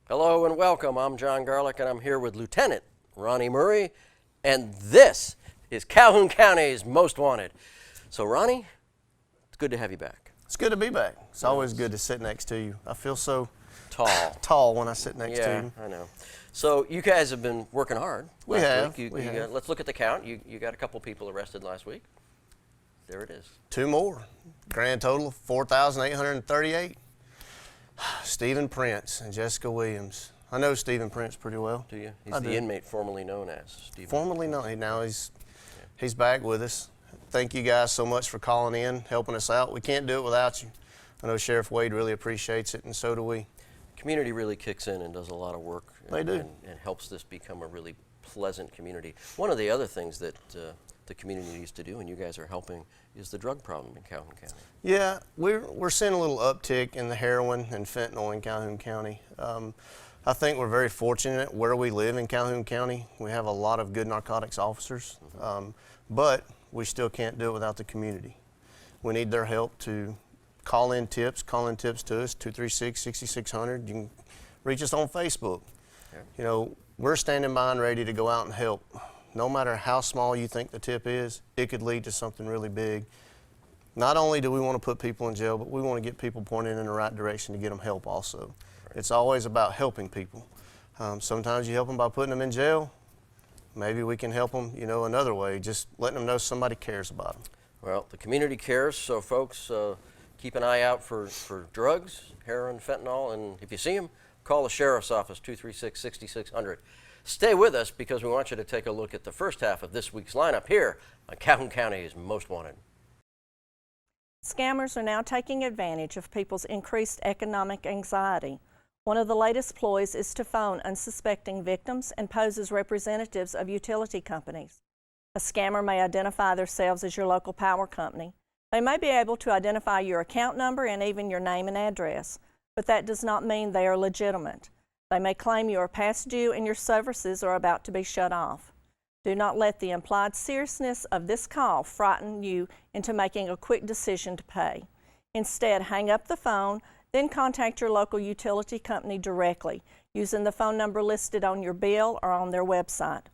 Hello and welcome. I'm Jon Garlick and I'm here with Lieutenant Ronnie Murray, and this is Calhoun County's Most Wanted. So Ronnie, it's good to have you back. It's good to be back. It's always good to sit next to you. I feel so tall when I sit next to you. Yeah, I know. So you guys have been working hard. We have. Let's look at the count. You got a couple people arrested last week. There it is. 2 more. Grand total of 4,838. Stephen Prince and Jessica Williams. I know Stephen Prince pretty well. Do you? He's the inmate formerly known as Stephen. Formerly known. Now he's back with us. Thank you guys so much for calling in, helping us out. We can't do it without you. I know Sheriff Wade really appreciates it, and so do we. Community really kicks in and does a lot of work. They do. And helps this become a really pleasant community. One of the other things that the community needs to do, and you guys are helping, is the drug problem in Calhoun County. Yeah, we're seeing a little uptick in the heroin and fentanyl in Calhoun County. I think we're very fortunate where we live in Calhoun County. We have a lot of good narcotics officers, but we still can't do it without the community. We need their help to call in tips to us, 236-6600. You can reach us on Facebook. Yeah. You know, we're standing by and ready to go out and help. No matter how small you think the tip is, it could lead to something really big. Not only do we want to put people in jail, but we want to get people pointed in the right direction to get them help also. Right. It's always about helping people. Sometimes you help them by putting them in jail. Maybe we can help them, you know, another way, just letting them know somebody cares about them. Well, the community cares, so folks, keep an eye out for drugs, heroin, fentanyl, and if you see them, call the Sheriff's Office, 236-6600. Stay with us because we want you to take a look at the first half of this week's lineup here on Calhoun County's Most Wanted. Scammers are now taking advantage of people's increased economic anxiety. One of the latest ploys is to phone unsuspecting victims and pose as representatives of utility companies. A scammer may identify themselves as your local power company. They may be able to identify your account number and even your name and address, but that does not mean they are legitimate. They may claim you are past due and your services are about to be shut off. Do not let the implied seriousness of this call frighten you into making a quick decision to pay. Instead, hang up the phone, then contact your local utility company directly using the phone number listed on your bill or on their website.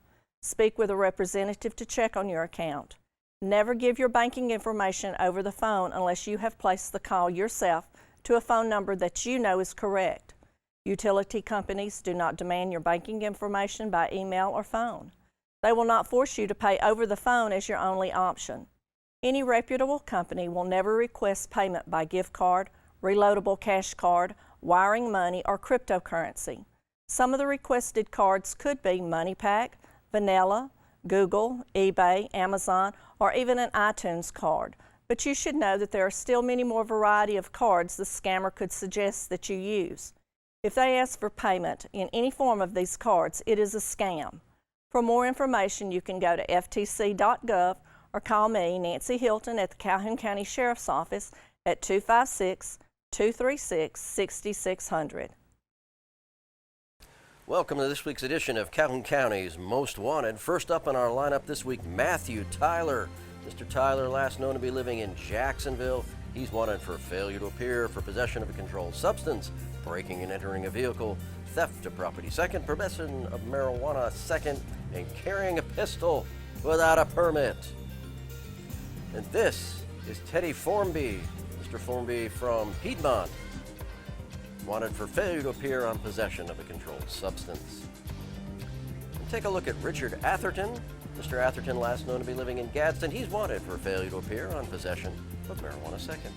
Speak with a representative to check on your account. Never give your banking information over the phone unless you have placed the call yourself to a phone number that you know is correct. Utility companies do not demand your banking information by email or phone. They will not force you to pay over the phone as your only option. Any reputable company will never request payment by gift card, reloadable cash card, wiring money, or cryptocurrency. Some of the requested cards could be MoneyPack, Vanilla, Google, eBay, Amazon, or even an iTunes card. But you should know that there are still many more variety of cards the scammer could suggest that you use. If they ask for payment in any form of these cards, it is a scam. For more information, you can go to ftc.gov or call me, Nancy Hilton, at the Calhoun County Sheriff's Office at 256-236-6600. Welcome to this week's edition of Calhoun County's Most Wanted. First up in our lineup this week, Matthew Tyler. Mr. Tyler, last known to be living in Jacksonville. He's wanted for failure to appear, for possession of a controlled substance, breaking and entering a vehicle, theft of property second, possession of marijuana second, and carrying a pistol without a permit. And this is Teddy Formby. Mr. Formby from Piedmont, wanted for failure to appear on possession of a controlled substance. And take a look at Richard Atherton. Mr. Atherton, last known to be living in Gadsden, he's wanted for failure to appear on possession of marijuana second.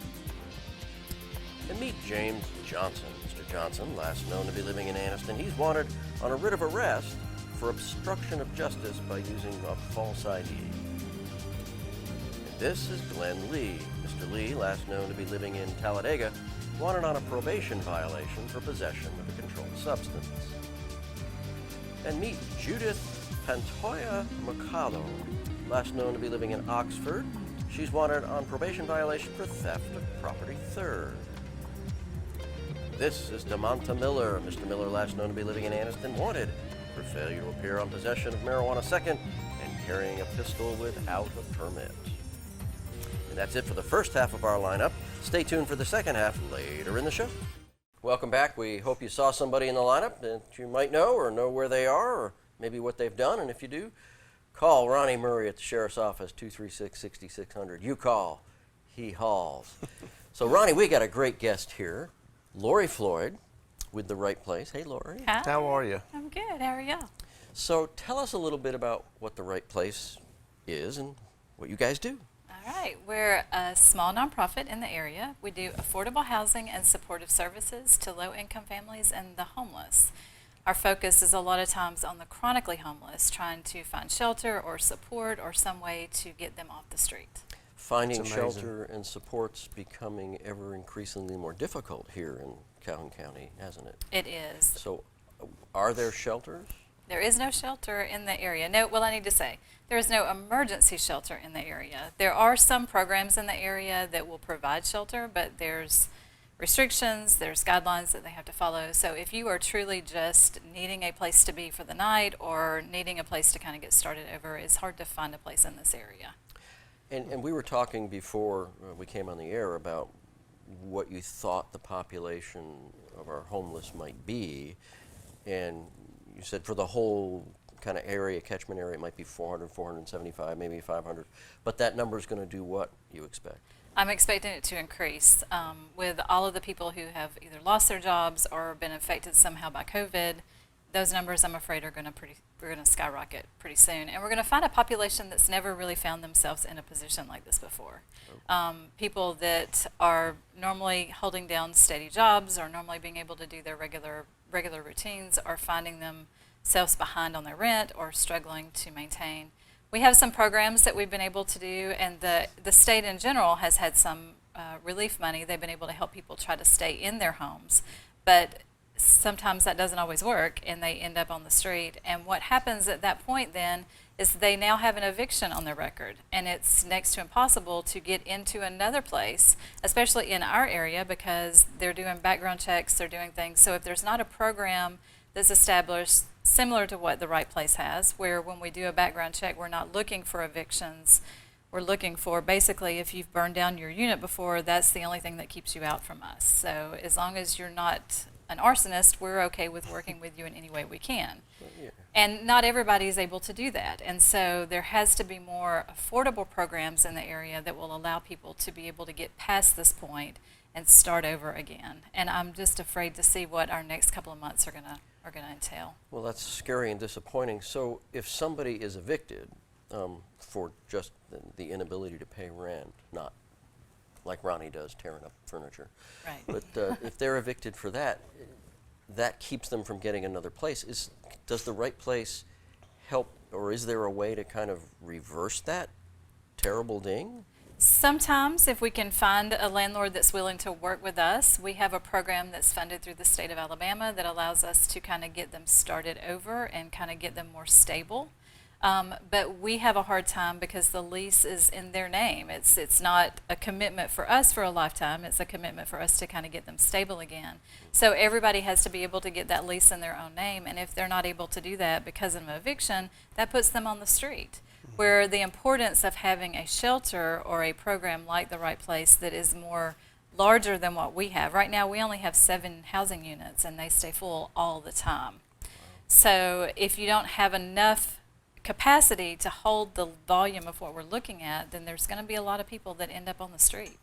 And meet James Johnson. Mr. Johnson, last known to be living in Anniston, he's wanted on a writ of arrest for obstruction of justice by using a false ID. And this is Glenn Lee. Mr. Lee, last known to be living in Talladega, wanted on a probation violation for possession of a controlled substance. And meet Judith Pantoya Mercado, last known to be living in Oxford. She's wanted on probation violation for theft of property third. This is DeMonta Miller. Mr. Miller, last known to be living in Anniston, wanted for failure to appear on possession of marijuana second and carrying a pistol without a permit. And that's it for the first half of our lineup. Stay tuned for the second half later in the show. Welcome back. We hope you saw somebody in the lineup that you might know where they are, or maybe what they've done. And if you do, call Ronnie Murray at the Sheriff's Office, 236-6600. You call, he hauls. So, Ronnie, we got a great guest here, Lori Floyd with The Right Place. Hey, Lori. Hi. How are you? I'm good. How are y'all? So tell us a little bit about what The Right Place is and what you guys do. All right. We're a small nonprofit in the area. We do affordable housing and supportive services to low-income families and the homeless. Our focus is a lot of times on the chronically homeless, trying to find shelter or support or some way to get them off the street. Finding That's amazing. shelter and support's becoming ever increasingly more difficult here in Calhoun County, hasn't it? It is. So are there shelters? There is no shelter in the area. No, well, I need to say, there is no emergency shelter in the area. There are some programs in the area that will provide shelter, but there's restrictions, there's guidelines that they have to follow. So if you are truly just needing a place to be for the night or needing a place to kind of get started over, it's hard to find a place in this area. And we were talking before we came on the air about what you thought the population of our homeless might be, and you said for the whole kind of area, catchment area, it might be 400, 475, maybe 500, but that number is going to do what, you expect? I'm expecting it to increase with all of the people who have either lost their jobs or been affected somehow by COVID. Those numbers, I'm afraid, are going to skyrocket pretty soon, and we're going to find a population that's never really found themselves in a position like this before. People that are normally holding down steady jobs or normally being able to do their regular routines are finding themselves behind on their rent or struggling to maintain. We have some programs that we've been able to do, and the state in general has had some relief money. They've been able to help people try to stay in their homes, but sometimes that doesn't always work and they end up on the street. And what happens at that point then is they now have an eviction on their record, and it's next to impossible to get into another place, especially in our area, because they're doing background checks, they're doing things. So if there's not a program that's established similar to what The Right Place has, where when we do a background check, we're not looking for evictions, we're looking for basically if you've burned down your unit before, that's the only thing that keeps you out from us. So as long as you're not an arsonist, we're okay with working with you in any way we can. Yeah. And not everybody is able to do that. And so there has to be more affordable programs in the area that will allow people to be able to get past this point and start over again. And I'm just afraid to see what our next couple of months are gonna entail. Well, that's scary and disappointing. So if somebody is evicted for just the inability to pay rent, not like Ronnie does, tearing up furniture. Right. But if they're evicted for that, that keeps them from getting another place. Does The Right Place help, or is there a way to kind of reverse that terrible ding? Sometimes, if we can find a landlord that's willing to work with us, we have a program that's funded through the state of Alabama that allows us to kind of get them started over and kind of get them more stable. But we have a hard time because the lease is in their name. It's not a commitment for us for a lifetime. It's a commitment for us to kind of get them stable again. So everybody has to be able to get that lease in their own name. And if they're not able to do that because of an eviction, that puts them on the street. Where the importance of having a shelter or a program like The Right Place that is more larger than what we have. Right now we only have 7 housing units and they stay full all the time. So if you don't have enough capacity to hold the volume of what we're looking at, then there's going to be a lot of people that end up on the street.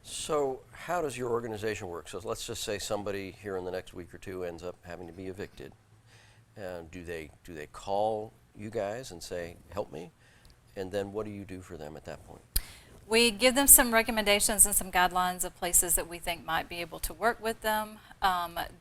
So how does your organization work? So let's just say somebody here in the next week or two ends up having to be evicted. Do they call you guys and say, help me? And then what do you do for them at that point? We give them some recommendations and some guidelines of places that we think might be able to work with them.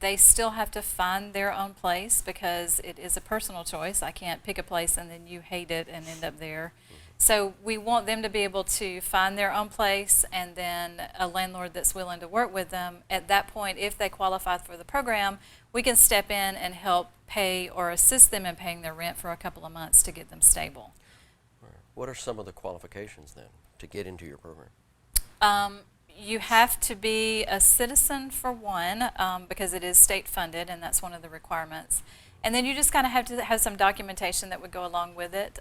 They still have to find their own place because it is a personal choice. I can't pick a place and then you hate it and end up there. So we want them to be able to find their own place and then a landlord that's willing to work with them. At that point, if they qualify for the program, we can step in and help pay or assist them in paying their rent for a couple of months to get them stable. What are some of the qualifications then to get into your program? You have to be a citizen for one, because it is state funded and that's one of the requirements. And then you just kind of have to have some documentation that would go along with it.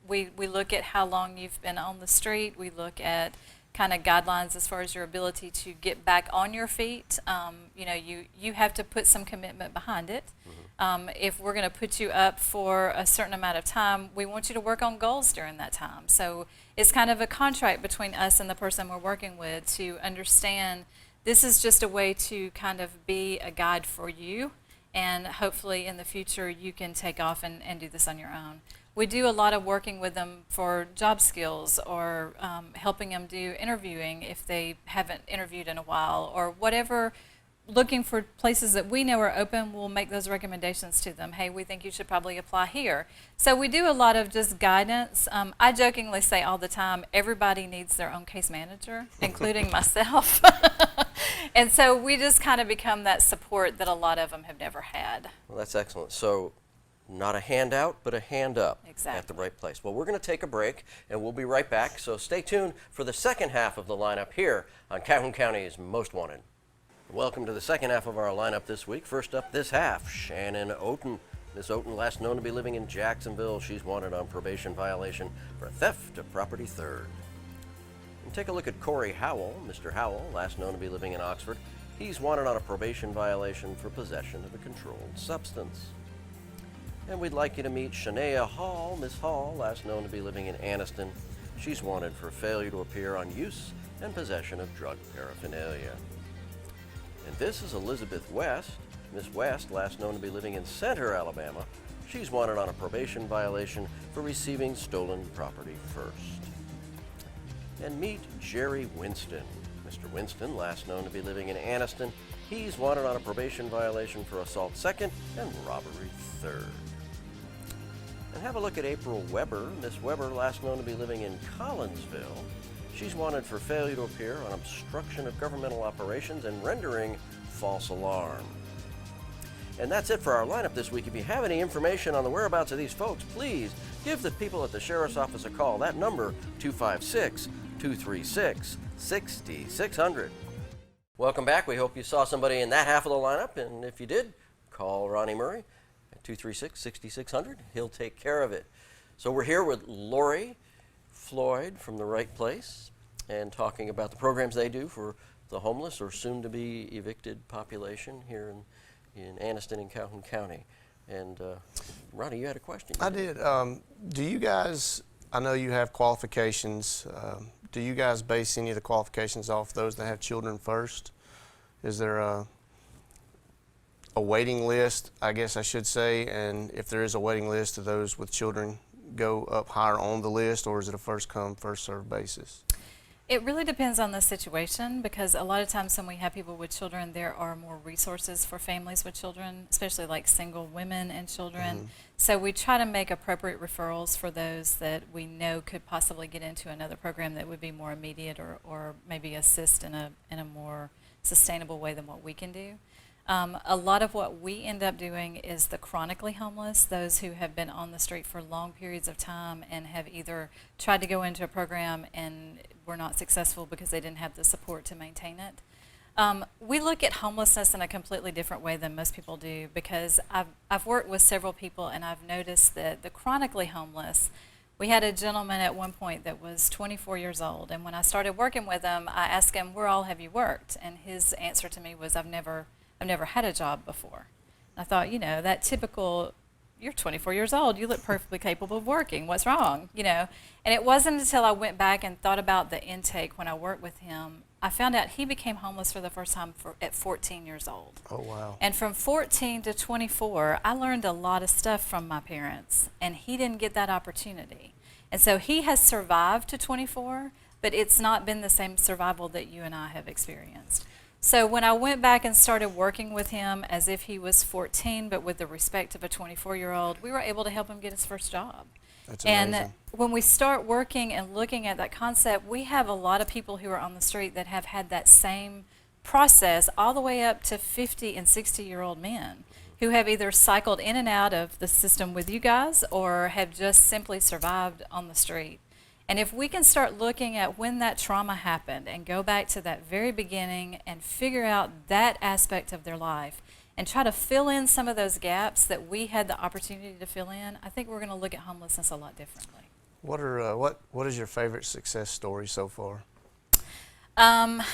We look at how long you've been on the street. We look at kind of guidelines as far as your ability to get back on your feet. You know, you have to put some commitment behind it. If we're going to put you up for a certain amount of time, we want you to work on goals during that time. So it's kind of a contract between us and the person we're working with to understand this is just a way to kind of be a guide for you, and hopefully in the future you can take off and do this on your own. We do a lot of working with them for job skills, or helping them do interviewing if they haven't interviewed in a while, or whatever, looking for places that we know are open. We'll make those recommendations to them. Hey, we think you should probably apply here. So we do a lot of just guidance. I jokingly say all the time, everybody needs their own case manager, including myself. And so we just kind of become that support that a lot of them have never had. Well, that's excellent. So not a handout, but a hand up at the right place. Well, we're going to take a break, and we'll be right back. So stay tuned for the second half of the lineup here on Calhoun County's Most Wanted. Welcome to the second half of our lineup this week. First up this half, Shannon Oten. Miss Oten, last known to be living in Jacksonville. She's wanted on probation violation for theft of property third. And take a look at Corey Howell. Mr. Howell, last known to be living in Oxford. He's wanted on a probation violation for possession of a controlled substance. And we'd like you to meet Shania Hall. Miss Hall, last known to be living in Anniston. She's wanted for failure to appear on use and possession of drug paraphernalia. And this is Elizabeth West. Miss West, last known to be living in Center, Alabama. She's wanted on a probation violation for receiving stolen property first. And meet Jerry Winston. Mr. Winston, last known to be living in Anniston. He's wanted on a probation violation for assault second and robbery third. And have a look at April Weber. Miss Weber, last known to be living in Collinsville. She's wanted for failure to appear on obstruction of governmental operations and rendering false alarm. And that's it for our lineup this week. If you have any information on the whereabouts of these folks, please give the people at the Sheriff's Office a call. That number, 256-236-6600. Welcome back. We hope you saw somebody in that half of the lineup, and if you did, call Ronnie Murray at 236-6600. He'll take care of it. So we're here with Lori, Floyd from The Right Place, and talking about the programs they do for the homeless or soon-to-be evicted population here in Anniston and Calhoun County. And Ronnie, you had a question. I did. Do you guys, I know you have qualifications, do you guys base any of the qualifications off those that have children first? Is there a waiting list, I guess I should say, and if there is a waiting list, do those with children go up higher on the list, or is it a first come, first served basis? It really depends on the situation, because a lot of times when we have people with children, there are more resources for families with children, especially like single women and children. So we try to make appropriate referrals for those that we know could possibly get into another program that would be more immediate, or maybe assist in a more sustainable way than what we can do. A lot of what we end up doing is the chronically homeless, those who have been on the street for long periods of time and have either tried to go into a program and were not successful because they didn't have the support to maintain it. We look at homelessness in a completely different way than most people do, because I've worked with several people and I've noticed that the chronically homeless, we had a gentleman at one point that was 24 years old, and when I started working with him, I asked him, where all have you worked? And his answer to me was, I've never had a job before. I thought, you know, that typical, you're 24 years old, you look perfectly capable of working, what's wrong, you know? And it wasn't until I went back and thought about the intake when I worked with him, I found out he became homeless for the first time at 14 years old. Oh, wow. And from 14 to 24, I learned a lot of stuff from my parents, and he didn't get that opportunity. And so he has survived to 24, but it's not been the same survival that you and I have experienced. So when I went back and started working with him as if he was 14, but with the respect of a 24-year-old, we were able to help him get his first job. That's amazing. And when we start working and looking at that concept, we have a lot of people who are on the street that have had that same process all the way up to 50 and 60-year-old men who have either cycled in and out of the system with you guys or have just simply survived on the street. And if we can start looking at when that trauma happened and go back to that very beginning and figure out that aspect of their life and try to fill in some of those gaps that we had the opportunity to fill in, I think we're going to look at homelessness a lot differently. What is your favorite success story so far? Let's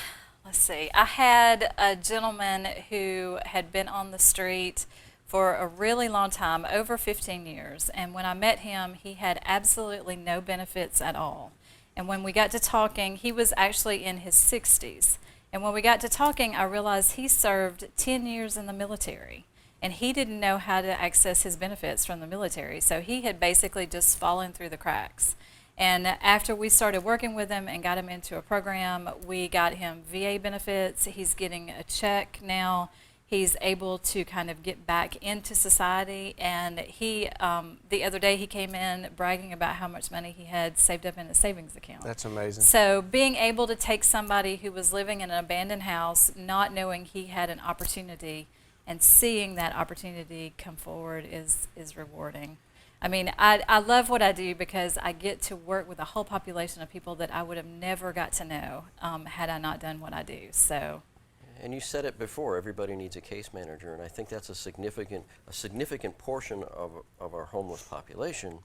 see. I had a gentleman who had been on the street for a really long time, over 15 years. And when I met him, he had absolutely no benefits at all. And when we got to talking, he was actually in his 60s. And when we got to talking, I realized he served 10 years in the military. And he didn't know how to access his benefits from the military. So he had basically just fallen through the cracks. And after we started working with him and got him into a program, we got him VA benefits. He's getting a check now. He's able to kind of get back into society. And he, the other day, he came in bragging about how much money he had saved up in his savings account. That's amazing. So being able to take somebody who was living in an abandoned house, not knowing he had an opportunity, and seeing that opportunity come forward is rewarding. I mean, I love what I do because I get to work with a whole population of people that I would have never got to know had I not done what I do. So. And you said it before, everybody needs a case manager, and I think that's a significant portion of our homeless population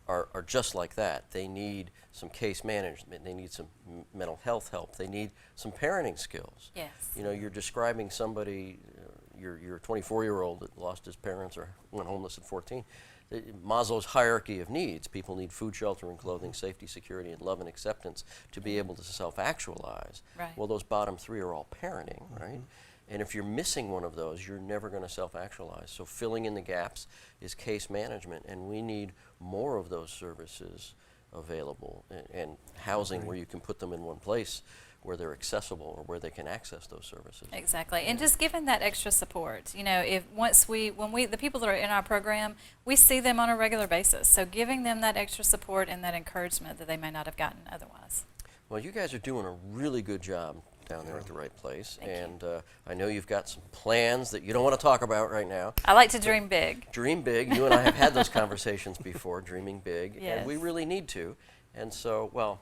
are just like that. They need some case management, they need some mental health help, they need some parenting skills. Yes. You know, you're describing somebody, you're a 24-year-old that lost his parents or went homeless at 14. Maslow's hierarchy of needs. People need food, shelter, and clothing, safety, security, and love and acceptance to be able to self-actualize. Right. Well, those bottom three are all parenting, right? And if you're missing one of those, you're never going to self-actualize. So filling in the gaps is case management, and we need more of those services available, and housing where you can put them in one place where they're accessible or where they can access those services. Exactly, and just giving that extra support. You know, the people that are in our program, we see them on a regular basis. So giving them that extra support and that encouragement that they may not have gotten otherwise. Well, you guys are doing a really good job down there at the right place. Thank you. And I know you've got some plans that you don't want to talk about right now. I like to dream big. Dream big. You and I have had those conversations before, dreaming big. Yes. And we really need to. And so, well,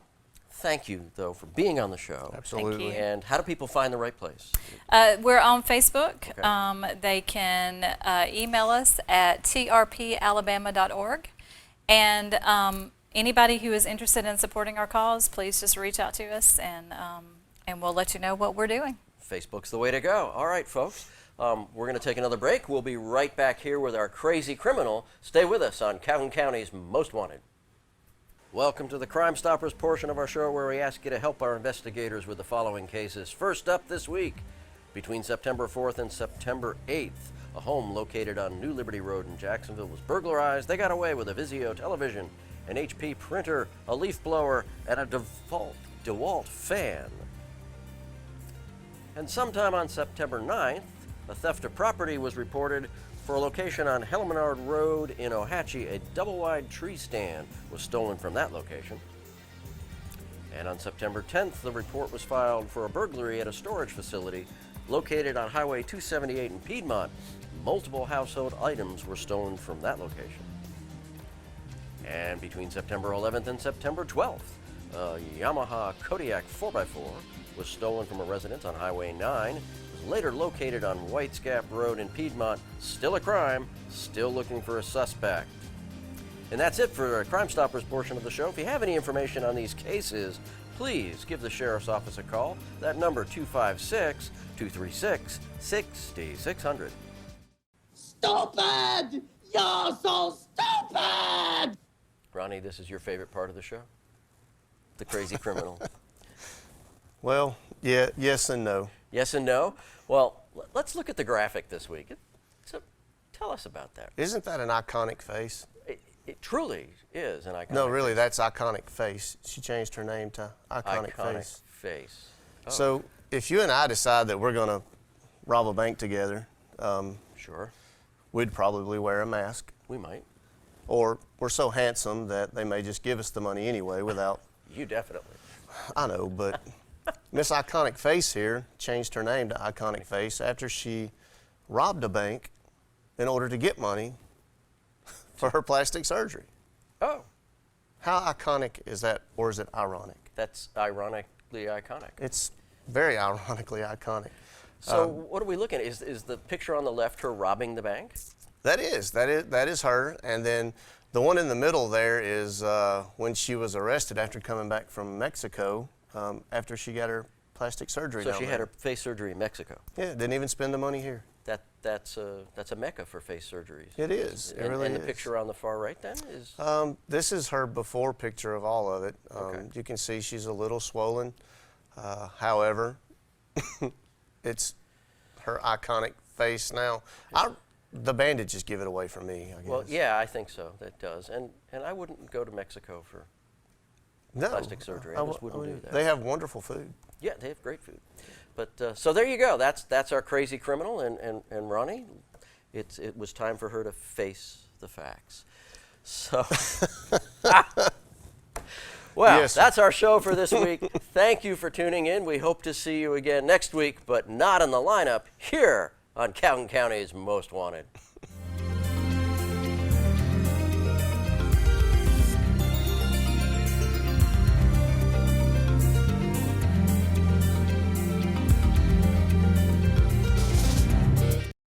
thank you, though, for being on the show. Absolutely. Thank you. And how do people find the right place? We're on Facebook. Okay. They can email us at trpalabama.org. And anybody who is interested in supporting our cause, please just reach out to us, and we'll let you know what we're doing. Facebook's the way to go. All right, folks. We're going to take another break. We'll be right back here with our crazy criminal. Stay with us on Calhoun County's Most Wanted. Welcome to the Crime Stoppers portion of our show, where we ask you to help our investigators with the following cases. First up this week, between September 4th and September 8th, a home located on New Liberty Road in Jacksonville was burglarized. They got away with a Vizio television, an HP printer, a leaf blower, and a DeWalt fan. And sometime on September 9th, a theft of property was reported for a location on Helmenard Road in Ohatchee. A double-wide tree stand was stolen from that location. And on September 10th, the report was filed for a burglary at a storage facility located on Highway 278 in Piedmont. Multiple household items were stolen from that location. And between September 11th and September 12th, a Yamaha Kodiak 4x4 was stolen from a residence on Highway 9. Later located on Whites Gap Road in Piedmont. Still a crime, still looking for a suspect. And that's it for the Crime Stoppers portion of the show. If you have any information on these cases, please give the Sheriff's Office a call. That number, 256-236-6600. Stupid! You're so stupid! Ronnie, this is your favorite part of the show? The crazy criminal. Well, yeah, yes and no. Yes and no? Well, let's look at the graphic this week. So, tell us about that. Isn't that an iconic face? It truly is an iconic No, really, that's Iconic Face. She changed her name to Iconic face. Oh. So if you and I decide that we're going to rob a bank together, Sure. we'd probably wear a mask. We might. Or we're so handsome that they may just give us the money anyway without... You definitely. I know, but Miss Iconic Face here changed her name to Iconic Face after she robbed a bank in order to get money for her plastic surgery. Oh, How iconic is that, or is it ironic? that's ironically iconic. It's very ironically iconic. So what are we looking at? Is the picture on the left her robbing the bank? That is her, and then the one in the middle there is when she was arrested after coming back from Mexico, after she got her plastic surgery So down she there. had her face surgery in Mexico. Yeah, didn't even spend the money here. That's a mecca for face surgeries. It is. It really and the is. picture on the far right then is. This is her before picture of all of it. Okay. You can see she's a little swollen. However, it's her iconic face now. The bandages give it away for me, I guess. Well, yeah, I think so. That does. And I wouldn't go to Mexico for no, plastic surgery. I just wouldn't do that. They have wonderful food. Yeah, they have great food. But so there you go. That's our crazy criminal, and Ronnie, it was time for her to face the facts. So, well, Yes, that's our show for this week. Thank you for tuning in. We hope to see you again next week, but not in the lineup here on Calhoun County's Most Wanted.